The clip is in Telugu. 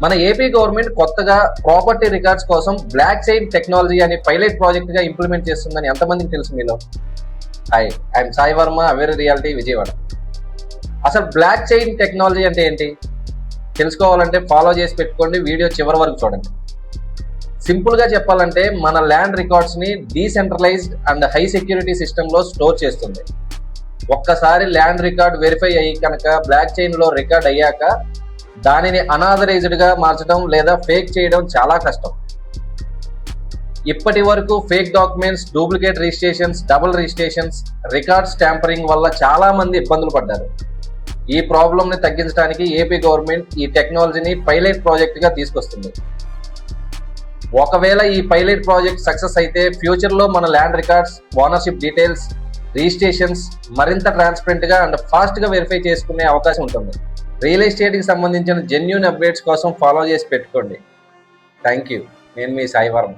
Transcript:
మన ఏపీ గవర్నమెంట్ కొత్తగా ప్రాపర్టీ రికార్డ్స్ కోసం బ్లాక్ చైన్ టెక్నాలజీ అనే పైలట్ ప్రాజెక్ట్ గా ఇంప్లిమెంట్ చేస్తుందని ఎంతమందికి తెలుసు మీలో? Hi, I'm Sai Varma, aware reality, Vijayawada. అసలు బ్లాక్ చైన్ టెక్నాలజీ అంటే ఏంటి తెలుసుకోవాలంటే ఫాలో చేసి పెట్టుకోండి, వీడియో చివరి వరకు చూడండి. సింపుల్ గా చెప్పాలంటే మన ల్యాండ్ రికార్డ్స్ ని decentralised and high security system లో స్టోర్ చేస్తుంది. ఒక్కసారి ల్యాండ్ రికార్డ్ వెరిఫై అయ్యి కనుక బ్లాక్ చైన్ లో రికార్డ్ అయ్యాక దానిని అనాథరైజ్డ్ గా మార్చడం లేదా ఫేక్ చేయడం చాలా కష్టం. ఇప్పటి వరకు fake documents, duplicate registrations, double registrations, records tampering వల్ల చాలా మంది ఇబ్బందులు పడ్డారు. ఈ ప్రాబ్లం ని తగ్గించడానికి ఏపీ గవర్నమెంట్ ఈ టెక్నాలజీని పైలట్ ప్రాజెక్ట్ గా తీసుకొస్తుంది. ఒకవేళ ఈ పైలట్ ప్రాజెక్ట్ సక్సెస్ అయితే ఫ్యూచర్ లో మన land records, ownership details, registrations మరింత ట్రాన్స్పరెంట్ గా అండ్ ఫాస్ట్ గా వెరిఫై చేసుకునే అవకాశం ఉంటుంది. రియల్ ఎస్టేట్ కి సంబంధించిన జెన్యూన్ అప్డేట్స్ కోసం ఫాలో చేసి పెట్టుకోండి. Thank you. నేను మీ సాయి వర్మ.